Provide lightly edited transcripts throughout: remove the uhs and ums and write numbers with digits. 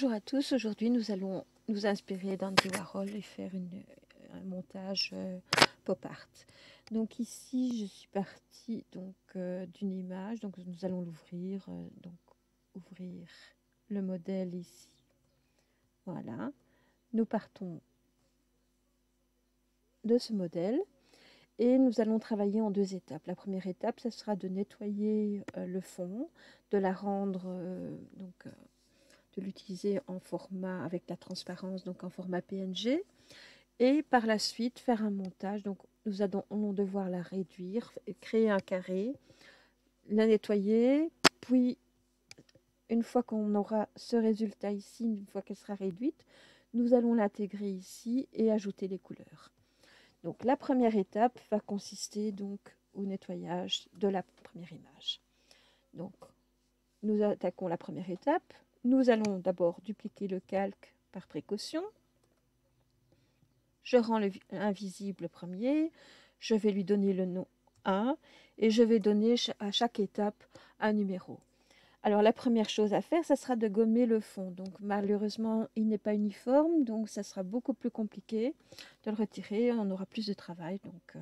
Bonjour à tous, aujourd'hui nous allons nous inspirer d'Andy Warhol et faire un montage pop art. Donc ici je suis partie d'une image, donc nous allons l'ouvrir, ouvrir le modèle ici. Voilà, nous partons de ce modèle et nous allons travailler en deux étapes. La première étape, ce sera de nettoyer le fond, de la rendre de l'utiliser en format avec la transparence, donc en format PNG, et par la suite faire un montage. Donc nous allons devoir la réduire, créer un carré, la nettoyer, puis une fois qu'on aura ce résultat ici, une fois qu'elle sera réduite, nous allons l'intégrer ici et ajouter les couleurs. Donc la première étape va consister donc au nettoyage de la première image. Donc nous attaquons la première étape. Nous allons d'abord dupliquer le calque par précaution. Je rends invisible le premier. Je vais lui donner le nom 1 et je vais donner à chaque étape un numéro. Alors la première chose à faire, ça sera de gommer le fond. Donc malheureusement, il n'est pas uniforme, donc ça sera beaucoup plus compliqué de le retirer. On aura plus de travail. Donc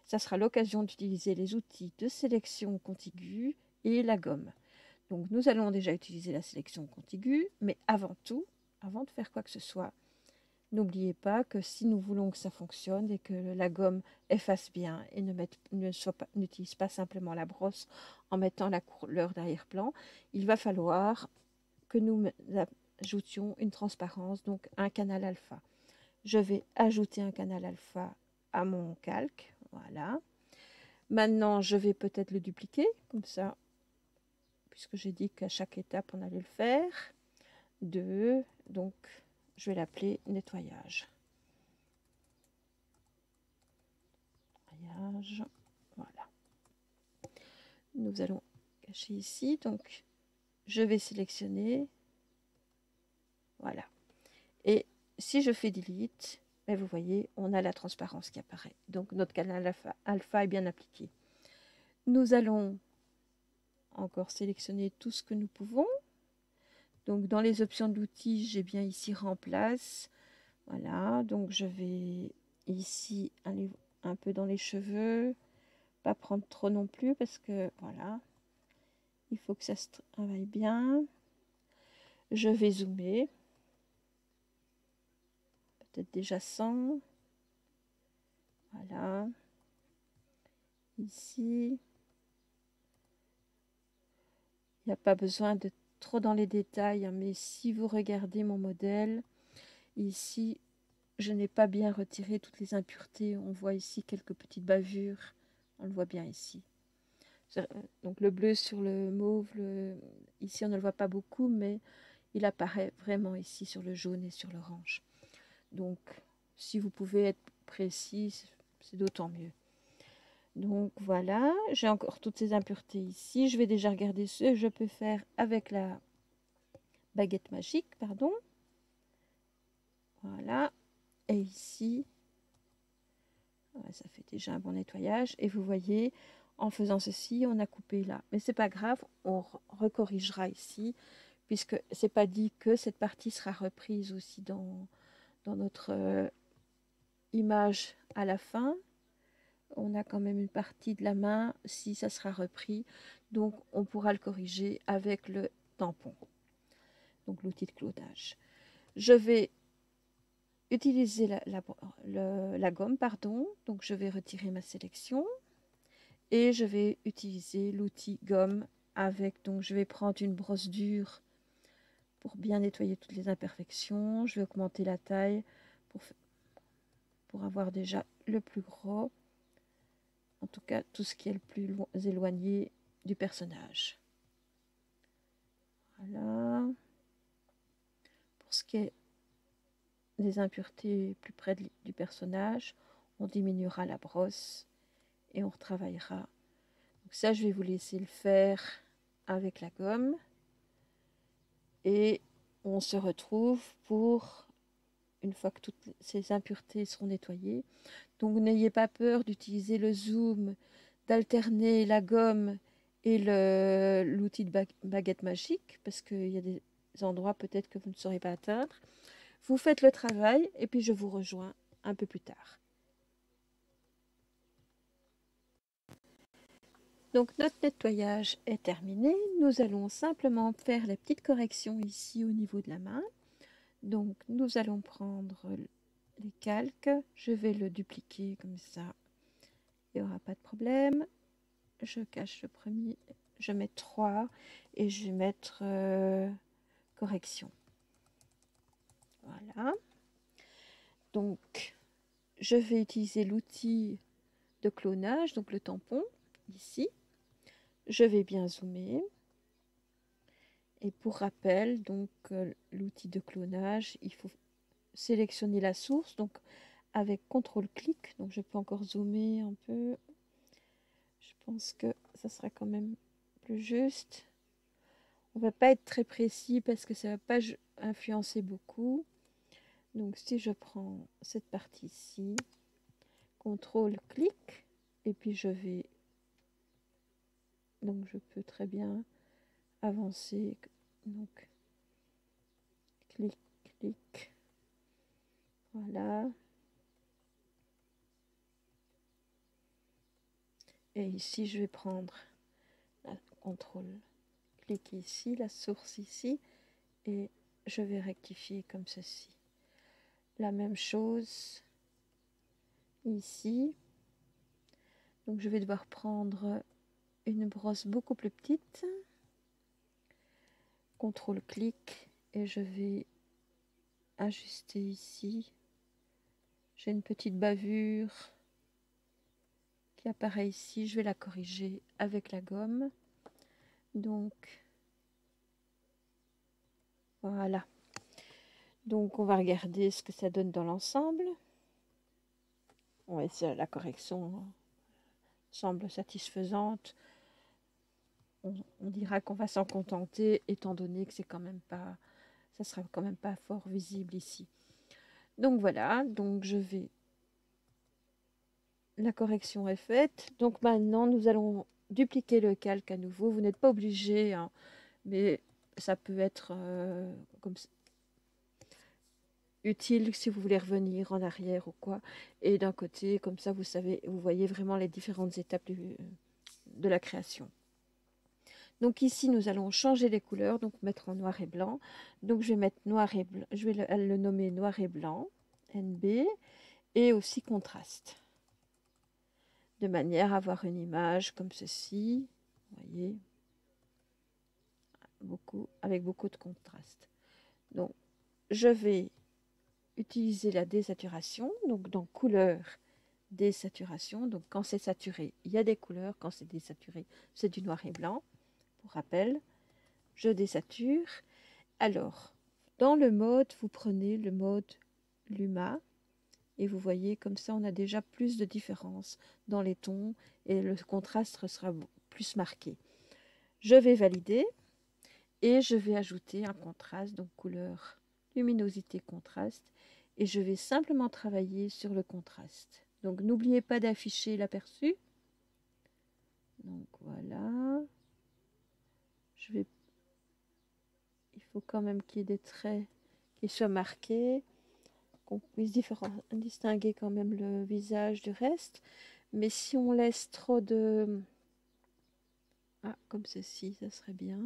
ça sera l'occasion d'utiliser les outils de sélection contiguë et la gomme. Donc nous allons déjà utiliser la sélection contiguë, mais avant tout, avant de faire quoi que ce soit, n'oubliez pas que si nous voulons que ça fonctionne et que la gomme efface bien et n'utilise pas simplement la brosse en mettant la couleur d'arrière-plan, il va falloir que nous ajoutions une transparence, donc un canal alpha. Je vais ajouter un canal alpha à mon calque, voilà. Maintenant, je vais peut-être le dupliquer, comme ça, puisque j'ai dit qu'à chaque étape, on allait le faire. 2, donc je vais l'appeler nettoyage. Nettoyage, voilà. Nous allons cacher ici, donc je vais sélectionner, voilà. Et si je fais delete, ben vous voyez, on a la transparence qui apparaît. Donc notre canal alpha est bien appliqué. Nous allons encore sélectionner tout ce que nous pouvons. Donc dans les options de l'outil, j'ai bien ici remplace. Voilà, donc je vais ici aller un peu dans les cheveux, pas prendre trop non plus parce que voilà, il faut que ça se travaille bien. Je vais zoomer, peut-être déjà 100. Voilà, ici, il n'y a pas besoin de trop dans les détails, hein, mais si vous regardez mon modèle, ici, je n'ai pas bien retiré toutes les impuretés. On voit ici quelques petites bavures, on le voit bien ici. Donc le bleu sur le mauve, ici on ne le voit pas beaucoup, mais il apparaît vraiment ici sur le jaune et sur l'orange. Donc si vous pouvez être précis, c'est d'autant mieux. Donc voilà, j'ai encore toutes ces impuretés ici. Je vais déjà regarder ce que je peux faire avec la baguette magique, pardon. Voilà, et ici, ça fait déjà un bon nettoyage. Et vous voyez, en faisant ceci, on a coupé là. Mais c'est pas grave, on recorrigera ici, puisque c'est pas dit que cette partie sera reprise aussi dans notre image à la fin. On a quand même une partie de la main, si ça sera repris, donc on pourra le corriger avec le tampon, donc l'outil de clonage. Je vais utiliser la gomme, pardon, donc je vais retirer ma sélection et je vais utiliser l'outil gomme avec, donc je vais prendre une brosse dure pour bien nettoyer toutes les imperfections. Je vais augmenter la taille pour avoir déjà le plus gros, en tout cas tout ce qui est le plus éloigné du personnage. Voilà. Pour ce qui est des impuretés plus près du personnage, on diminuera la brosse et on retravaillera. Donc ça, je vais vous laisser le faire avec la gomme. Et on se retrouve pour, une fois que toutes ces impuretés seront nettoyées. Donc n'ayez pas peur d'utiliser le zoom, d'alterner la gomme et l'outil de baguette magique, parce qu'il y a endroits peut-être que vous ne saurez pas atteindre. Vous faites le travail et puis je vous rejoins un peu plus tard. Donc notre nettoyage est terminé. Nous allons simplement faire les petites corrections ici au niveau de la main. Donc nous allons prendre les calques. Je vais le dupliquer comme ça. Il n'y aura pas de problème. Je cache le premier. Je mets 3 et je vais mettre correction. Voilà. Donc je vais utiliser l'outil de clonage, donc le tampon ici. Je vais bien zoomer. Et pour rappel, donc l'outil de clonage, il faut sélectionner la source, donc avec CTRL-clic. Donc je peux encore zoomer un peu. Je pense que ça sera quand même plus juste. On ne va pas être très précis parce que ça ne va pas influencer beaucoup. Donc si je prends cette partie-ci, CTRL-clic, et puis je vais... Donc je peux très bien avancer. Donc clic, clic. Voilà. Et ici, je vais prendre la contrôle. Cliquez ici, la source ici, et je vais rectifier comme ceci. La même chose ici. Donc, je vais devoir prendre une brosse beaucoup plus petite. CTRL-clic, et je vais ajuster ici. J'ai une petite bavure qui apparaît ici. Je vais la corriger avec la gomme. Donc, voilà. Donc, on va regarder ce que ça donne dans l'ensemble. Ouais, la correction semble satisfaisante. On dira qu'on va s'en contenter, étant donné que c'est quand même pas, ça sera quand même pas fort visible ici. Donc voilà, donc je vais... La correction est faite. Donc maintenant, nous allons dupliquer le calque à nouveau. Vous n'êtes pas obligé, hein, mais ça peut être comme ça, utile si vous voulez revenir en arrière ou quoi. Et d'un côté, comme ça, vous savez, vous voyez vraiment les différentes étapes de la création. Donc ici, nous allons changer les couleurs, donc mettre en noir et blanc. Donc je vais mettre noir et blanc, je vais le nommer noir et blanc, NB, et aussi contraste. De manière à avoir une image comme ceci, vous voyez, avec beaucoup de contraste. Donc je vais utiliser la désaturation, donc dans couleur, désaturation. Donc quand c'est saturé, il y a des couleurs, quand c'est désaturé, c'est du noir et blanc. Pour rappel, je désature. Alors, dans le mode, vous prenez le mode Luma et vous voyez comme ça, on a déjà plus de différence dans les tons et le contraste sera plus marqué. Je vais valider et je vais ajouter un contraste, donc couleur, luminosité, contraste, et je vais simplement travailler sur le contraste. Donc, n'oubliez pas d'afficher l'aperçu. Donc, voilà. Il faut quand même qu'il y ait des traits qui soient marqués, qu'on puisse distinguer quand même le visage du reste. Mais si on laisse trop de... Ah, comme ceci, ça serait bien.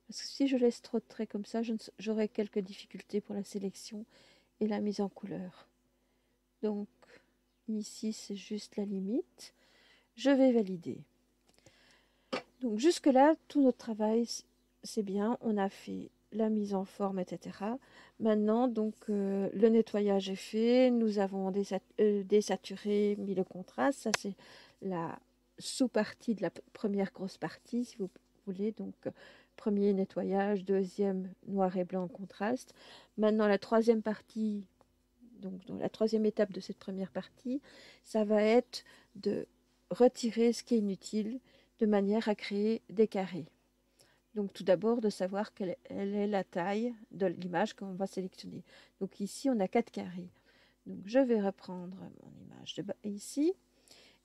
Parce que si je laisse trop de traits comme ça, j'aurai quelques difficultés pour la sélection et la mise en couleur. Donc, ici, c'est juste la limite. Je vais valider. Donc, jusque-là, tout notre travail, c'est bien. On a fait la mise en forme, etc. Maintenant, donc, le nettoyage est fait. Nous avons désaturé, mis le contraste. Ça, c'est la sous-partie de la première grosse partie, si vous voulez. Donc, premier nettoyage, deuxième noir et blanc contraste. Maintenant, la troisième partie, donc dans la troisième étape de cette première partie, ça va être de retirer ce qui est inutile de manière à créer des carrés. Donc tout d'abord de savoir quelle est la taille de l'image qu'on va sélectionner. Donc ici on a 4 carrés. Donc je vais reprendre mon image de ici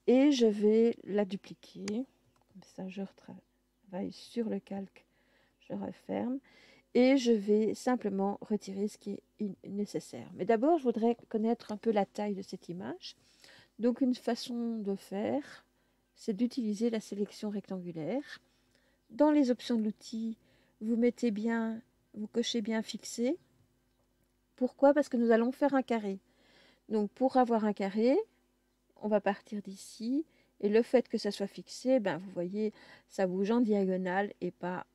et je vais la dupliquer. Comme ça je retravaille sur le calque, je referme et je vais simplement retirer ce qui est nécessaire. Mais d'abord, je voudrais connaître un peu la taille de cette image. Donc une façon de faire, c'est d'utiliser la sélection rectangulaire. Dans les options de l'outil, vous mettez bien, vous cochez bien fixé. Pourquoi? Parce que nous allons faire un carré. Donc pour avoir un carré, on va partir d'ici. Et le fait que ça soit fixé, ben, vous voyez, ça bouge en diagonale et pas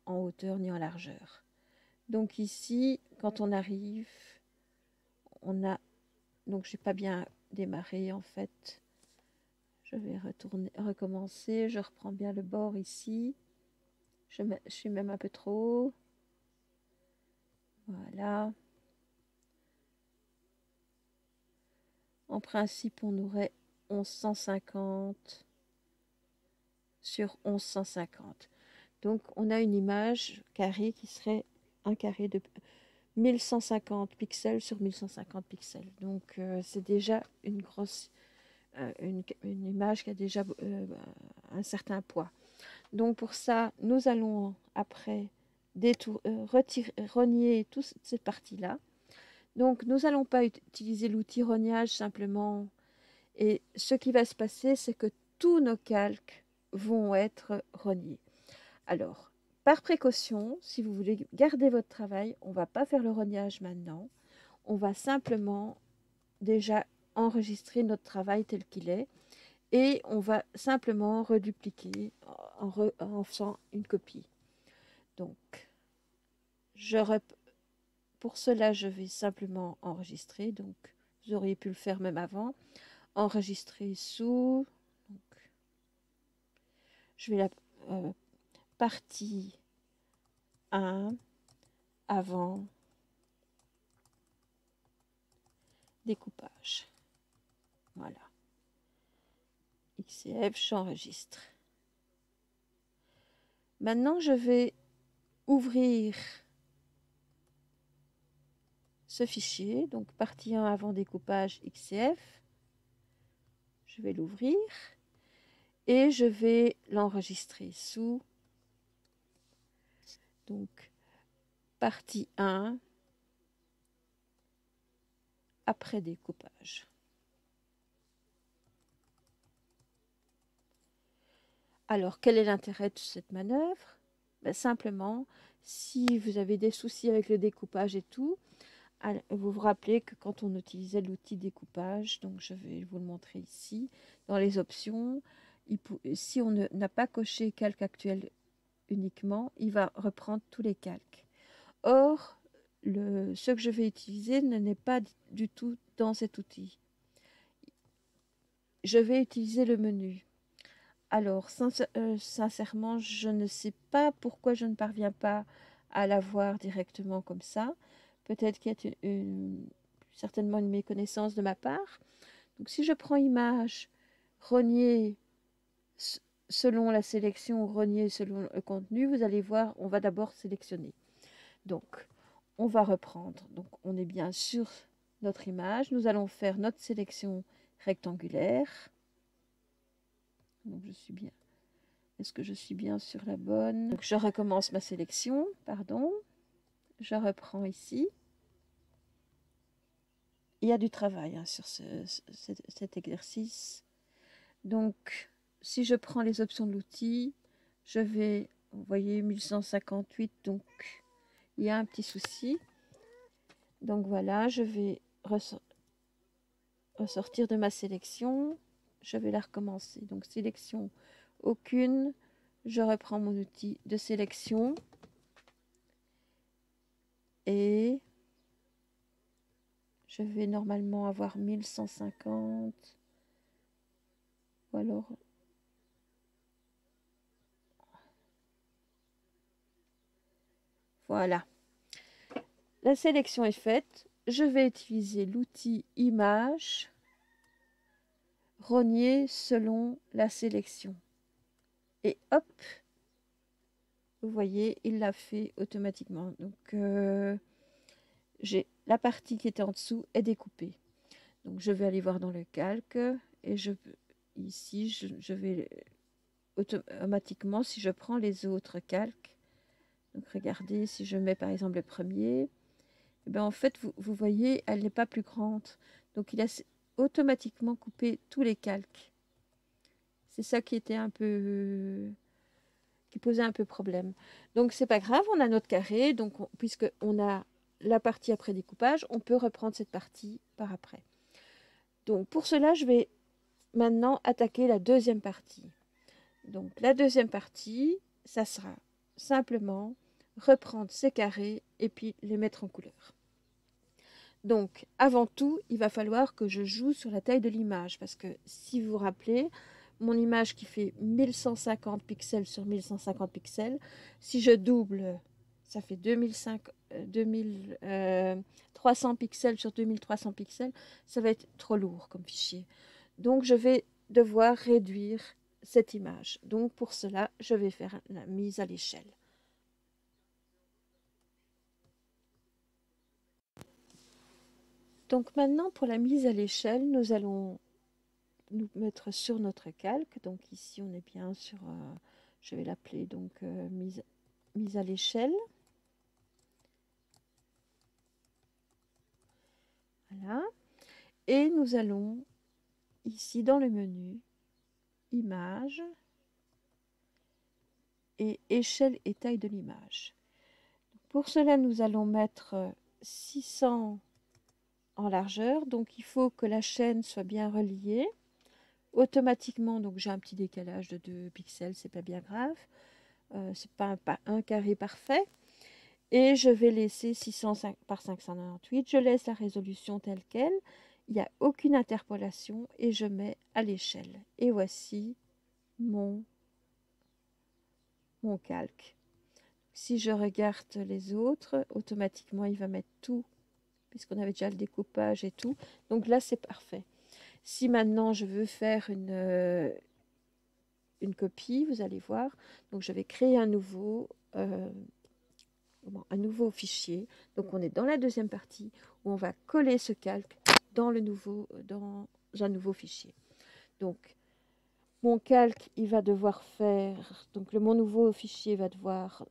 en hauteur ni en largeur. Donc ici, quand on arrive, on a... Donc je n'ai pas bien démarré en fait. Je vais recommencer. Je reprends bien le bord ici. Je suis même un peu trop haut. Voilà. En principe, on aurait 1150 sur 1150. Donc, on a une image carrée qui serait un carré de 1150 pixels sur 1150 pixels. Donc, c'est déjà une grosse, une image qui a déjà un certain poids. Donc, pour ça, nous allons après rogner toute cette partie-là. Donc, nous n'allons pas utiliser l'outil rognage simplement. Et ce qui va se passer, c'est que tous nos calques vont être rognés. Alors, par précaution, si vous voulez garder votre travail, on ne va pas faire le rognage maintenant. On va simplement déjà enregistrer notre travail tel qu'il est. Et on va simplement redupliquer en faisant une copie. Donc, pour cela, je vais simplement enregistrer. Donc, vous auriez pu le faire même avant. Enregistrer sous. Donc, je vais la partie 1 avant découpage. Voilà. XCF, j'enregistre. Maintenant, je vais ouvrir ce fichier. Donc, partie 1 avant découpage XCF. Je vais l'ouvrir et je vais l'enregistrer sous. Donc, partie 1 après découpage. Alors, quel est l'intérêt de cette manœuvre? Ben, simplement, si vous avez des soucis avec le découpage et tout, vous vous rappelez que quand on utilisait l'outil découpage, donc je vais vous le montrer ici, dans les options, si on n'a pas coché calque actuel uniquement, il va reprendre tous les calques. Or, ce que je vais utiliser n'est pas du tout dans cet outil. Je vais utiliser le menu. Alors, sincèrement, je ne sais pas pourquoi je ne parviens pas à l'avoir directement comme ça. Peut-être qu'il y a certainement une méconnaissance de ma part. Donc, si je prends image, rogner selon la sélection ou rogner selon le contenu, vous allez voir, on va d'abord sélectionner. Donc, on va reprendre. Donc, on est bien sur notre image. Nous allons faire notre sélection rectangulaire. Donc, je suis bien. Est-ce que je suis bien sur la bonne? Donc, je recommence ma sélection, pardon. Je reprends ici. Il y a du travail hein, sur cet exercice. Donc, si je prends les options de l'outil, je vais, vous voyez, 1158, donc il y a un petit souci. Donc voilà, je vais ressortir de ma sélection. Je vais la recommencer. Donc, sélection aucune. Je reprends mon outil de sélection. Et je vais normalement avoir 1150. Ou alors... Voilà. La sélection est faite. Je vais utiliser l'outil image, rogner selon la sélection. Et hop, vous voyez, il l'a fait automatiquement. Donc, j'ai la partie qui était en dessous est découpée. Donc, je vais aller voir dans le calque et ici, je vais automatiquement, si je prends les autres calques, Donc regardez, si je mets par exemple le premier, eh ben, en fait, vous voyez, elle n'est pas plus grande. Donc il a automatiquement coupé tous les calques. C'est ça qui était un peu, qui posait un peu problème. Donc c'est pas grave, on a notre carré, donc puisque on a la partie après découpage, on peut reprendre cette partie par après. Donc pour cela, je vais maintenant attaquer la deuxième partie. Donc la deuxième partie, ça sera simplement reprendre ces carrés et puis les mettre en couleur. Donc avant tout, il va falloir que je joue sur la taille de l'image parce que si vous vous rappelez, mon image qui fait 1150 pixels sur 1150 pixels, si je double, ça fait 2300 pixels sur 2300 pixels, ça va être trop lourd comme fichier. Donc je vais devoir réduire cette image. Donc pour cela, je vais faire la mise à l'échelle. Donc maintenant, pour la mise à l'échelle, nous allons nous mettre sur notre calque. Donc ici, on est bien sur, je vais l'appeler donc mise à l'échelle. Voilà. Et nous allons ici dans le menu, image et échelle et taille de l'image. Pour cela, nous allons mettre 600 en largeur. Donc il faut que la chaîne soit bien reliée. Automatiquement, donc j'ai un petit décalage de 2 pixels, c'est pas bien grave. C'est pas un carré parfait. Et je vais laisser 600 par 598. Je laisse la résolution telle qu'elle. Il n'y a aucune interpolation et je mets à l'échelle. Et voici mon calque. Si je regarde les autres, automatiquement, il va mettre tout, puisqu'on avait déjà le découpage et tout. Donc là, c'est parfait. Si maintenant, je veux faire une copie, vous allez voir. Donc, je vais créer un nouveau fichier. Donc, on est dans la deuxième partie où on va coller ce calque dans un nouveau fichier. Donc, mon calque, il va devoir faire, donc mon nouveau fichier va devoir,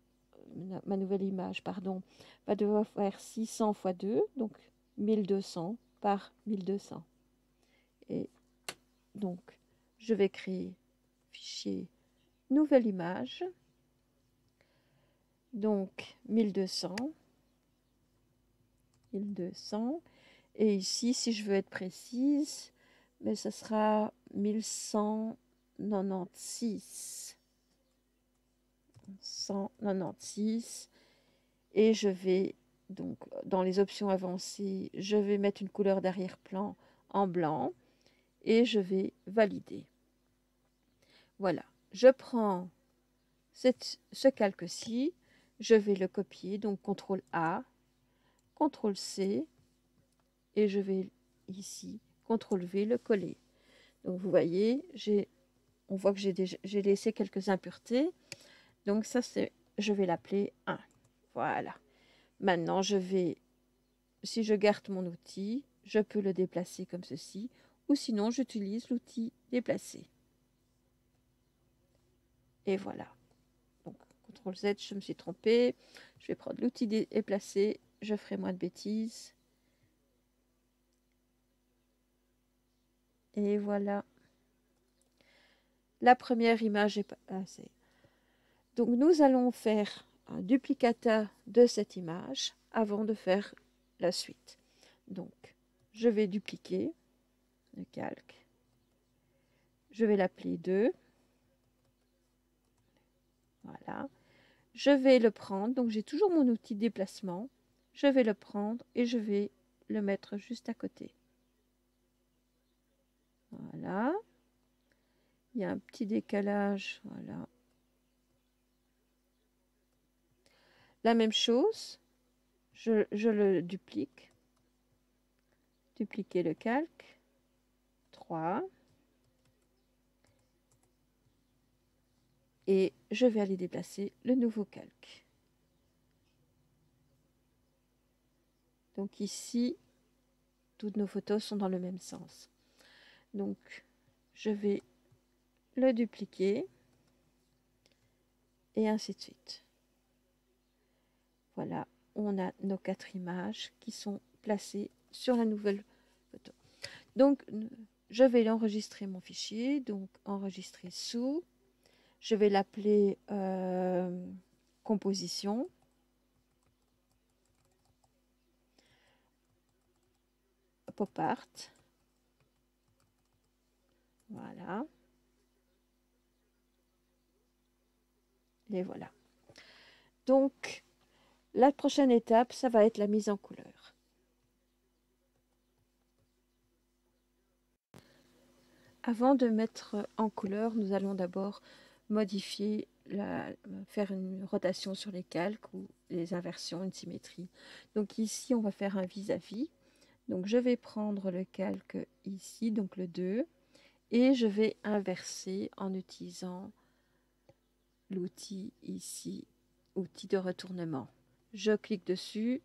ma nouvelle image, pardon, va devoir faire 600 x 2, donc 1200 par 1200. Et donc, je vais créer fichier nouvelle image, donc 1200, et ici, si je veux être précise, mais ça sera 1196. 196 et je vais donc dans les options avancées, je vais mettre une couleur d'arrière-plan en blanc et je vais valider. Voilà, je prends ce calque-ci, je vais le copier, donc CTRL A, CTRL C et je vais ici CTRL V le coller. Donc vous voyez, on voit que j'ai laissé quelques impuretés. Donc ça, je vais l'appeler 1. Voilà. Maintenant, si je garde mon outil, je peux le déplacer comme ceci. Ou sinon, j'utilise l'outil déplacer. Et voilà. Donc, CTRL Z, je me suis trompée. Je vais prendre l'outil déplacer. Je ferai moins de bêtises. Et voilà. La première image est passée. Donc, nous allons faire un duplicata de cette image avant de faire la suite. Donc, je vais dupliquer le calque. Je vais l'appeler 2. Voilà. Je vais le prendre. Donc, j'ai toujours mon outil de déplacement. Je vais le prendre et je vais le mettre juste à côté. Voilà. Il y a un petit décalage. Voilà. La même chose. Je le duplique. Dupliquer le calque. 3. Et je vais aller déplacer le nouveau calque. Donc ici, toutes nos photos sont dans le même sens. Donc, je vais le dupliquer et ainsi de suite. Voilà, on a nos 4 images qui sont placées sur la nouvelle photo. Donc, je vais enregistrer mon fichier, donc enregistrer sous. Je vais l'appeler composition. Pop art. Voilà. Et voilà. Donc, la prochaine étape, ça va être la mise en couleur. Avant de mettre en couleur, nous allons d'abord modifier, faire une rotation sur les calques ou les inversions, une symétrie. Donc ici, on va faire un vis-à-vis. Donc je vais prendre le calque ici, donc le 2, et je vais inverser en utilisant l'outil ici, outil de retournement. Je clique dessus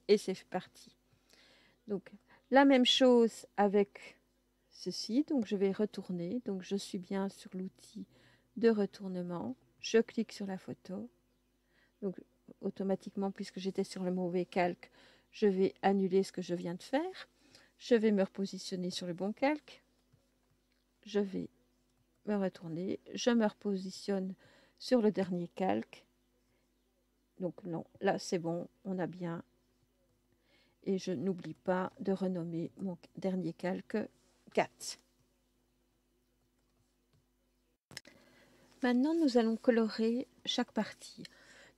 et c'est parti. Donc la même chose avec ceci, donc je vais retourner, donc je suis bien sur l'outil de retournement, je clique sur la photo, donc automatiquement puisque j'étais sur le mauvais calque, je vais annuler ce que je viens de faire, je vais me repositionner sur le bon calque, je vais me retourner, je me repositionne sur le dernier calque, donc non, là c'est bon, on a bien, et je n'oublie pas de renommer mon dernier calque 4. Maintenant, nous allons colorer chaque partie.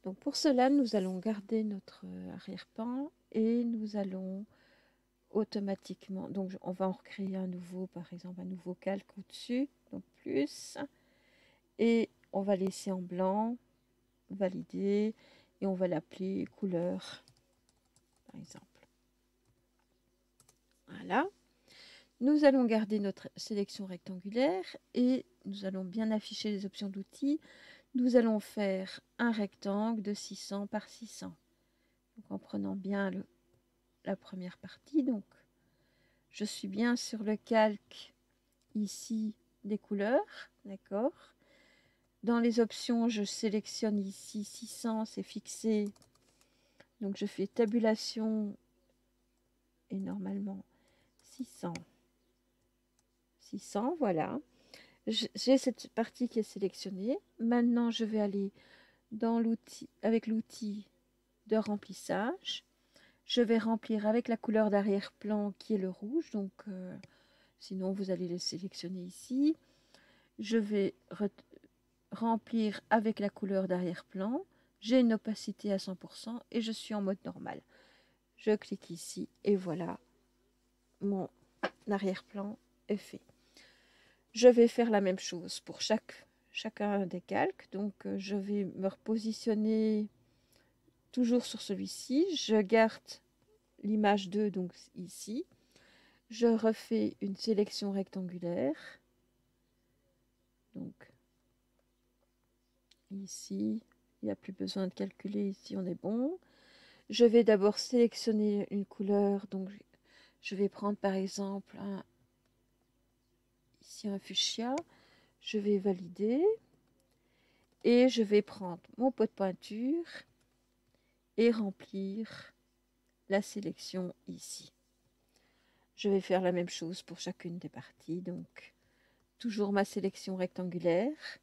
Donc pour cela, nous allons garder notre arrière-plan et nous allons automatiquement, donc on va en recréer un nouveau, par exemple un nouveau calque au-dessus, donc plus, et on va laisser en blanc, valider, et on va l'appeler couleur, par exemple. Voilà. Nous allons garder notre sélection rectangulaire et nous allons bien afficher les options d'outils. Nous allons faire un rectangle de 600 par 600. Donc en prenant bien la première partie. Donc je suis bien sur le calque ici des couleurs. D'accord. Dans les options, je sélectionne ici 600, c'est fixé. Donc je fais tabulation et normalement 600. 600, voilà. J'ai cette partie qui est sélectionnée. Maintenant, je vais aller dans l'outil, avec l'outil de remplissage. Je vais remplir avec la couleur d'arrière-plan qui est le rouge. Donc, sinon, vous allez le sélectionner ici. Je vais remplir avec la couleur d'arrière-plan. J'ai une opacité à 100% et je suis en mode normal. Je clique ici et voilà, mon arrière-plan est fait. Je vais faire la même chose pour chacun des calques. Donc, je vais me repositionner toujours sur celui-ci. Je garde l'image 2, donc ici. Je refais une sélection rectangulaire. Donc, ici, il n'y a plus besoin de calculer. Ici, on est bon. Je vais d'abord sélectionner une couleur. Donc, je vais prendre par exemple ici un fuchsia. Je vais valider. Et je vais prendre mon pot de peinture et remplir la sélection ici. Je vais faire la même chose pour chacune des parties. Donc, toujours ma sélection rectangulaire.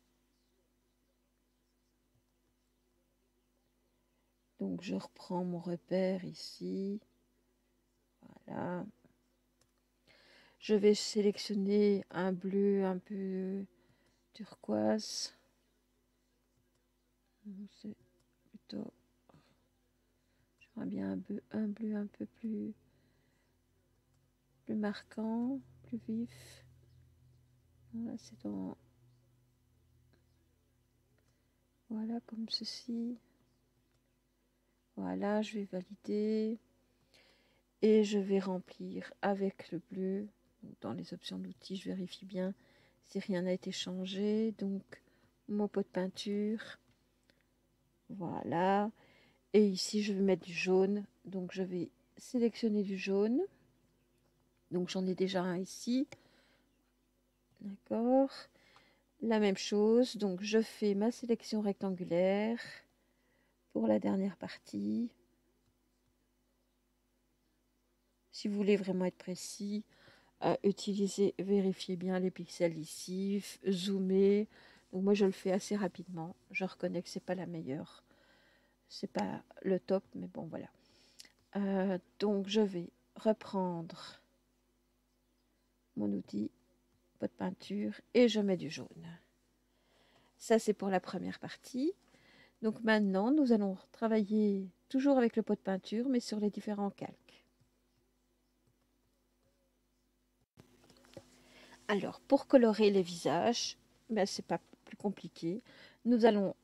Donc, je reprends mon repère ici. Voilà. Je vais sélectionner un bleu un peu turquoise. C'est plutôt... J'aimerais bien un bleu un peu plus marquant, plus vif. Voilà, c'est dans... Voilà, comme ceci. Voilà, je vais valider. Et je vais remplir avec le bleu. Dans les options d'outils, je vérifie bien si rien n'a été changé. Donc, mon pot de peinture. Voilà. Et ici, je vais mettre du jaune. Donc, je vais sélectionner du jaune. Donc, j'en ai déjà un ici. D'accord. La même chose. Donc, je fais ma sélection rectangulaire. pour la dernière partie. Si vous voulez vraiment être précis, vérifiez bien les pixels ici, zoomez. Donc moi je le fais assez rapidement. Je reconnais que c'est pas la meilleure. C'est pas le top, mais bon voilà. Donc je vais reprendre mon outil, pot de peinture, et je mets du jaune. Ça c'est pour la première partie. Donc maintenant nous allons travailler toujours avec le pot de peinture, mais sur les différents calques. Alors, pour colorer les visages, ben, c'est pas plus compliqué. Nous allons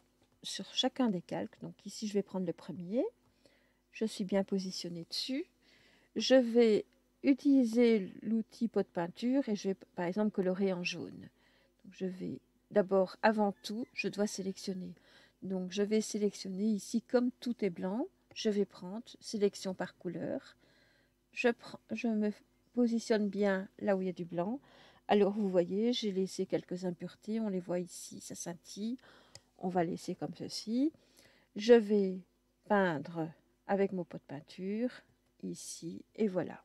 sur chacun des calques. Donc ici, je vais prendre le premier. Je suis bien positionnée dessus. Je vais utiliser l'outil pot de peinture et je vais par exemple colorer en jaune. Donc, je vais d'abord, avant tout, je dois sélectionner. Donc je vais sélectionner ici, comme tout est blanc, je vais prendre sélection par couleur. Je me positionne bien là où il y a du blanc. Alors vous voyez, j'ai laissé quelques impuretés, on les voit ici, ça scintille. On va laisser comme ceci. Je vais peindre avec mon pot de peinture ici et voilà.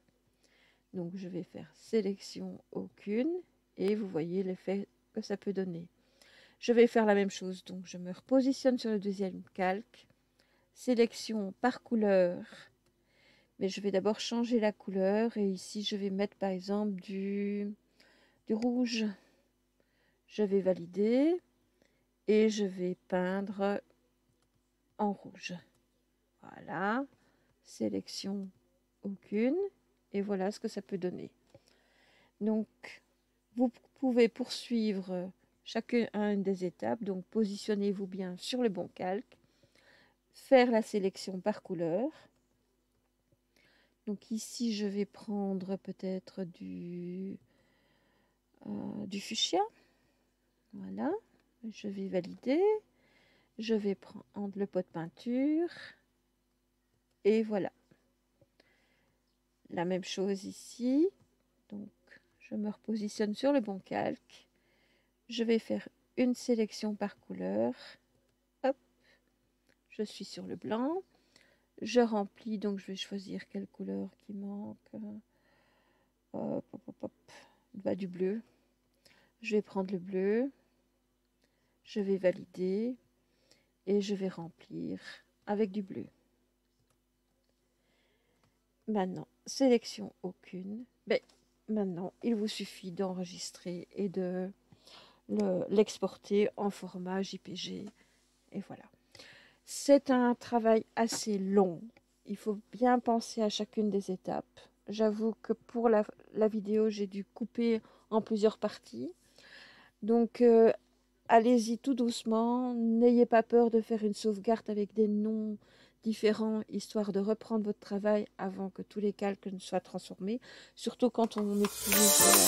Donc je vais faire sélection aucune et vous voyez l'effet que ça peut donner. Je vais faire la même chose, donc je me repositionne sur le deuxième calque, sélection par couleur, mais je vais d'abord changer la couleur et ici je vais mettre par exemple du rouge. Je vais valider et je vais peindre en rouge. Voilà, sélection aucune et voilà ce que ça peut donner. Donc vous pouvez poursuivre chacune des étapes, donc positionnez-vous bien sur le bon calque, faire la sélection par couleur. Donc ici je vais prendre peut-être du fuchsia. Voilà, je vais valider. Je vais prendre le pot de peinture. Et voilà. La même chose ici. Donc, je me repositionne sur le bon calque. Je vais faire une sélection par couleur. Hop. Je suis sur le blanc. Je remplis, donc je vais choisir quelle couleur qui manque. Hop, hop, hop, hop. Bah, du bleu. Je vais prendre le bleu. Je vais valider. Et je vais remplir avec du bleu. Maintenant, sélection aucune. Mais maintenant, il vous suffit d'enregistrer et de l'exporter en format JPG. Et voilà. C'est un travail assez long. Il faut bien penser à chacune des étapes. J'avoue que pour la vidéo, j'ai dû couper en plusieurs parties. Donc, allez-y tout doucement. N'ayez pas peur de faire une sauvegarde avec des noms différents, histoire de reprendre votre travail avant que tous les calques ne soient transformés. Surtout quand on utilise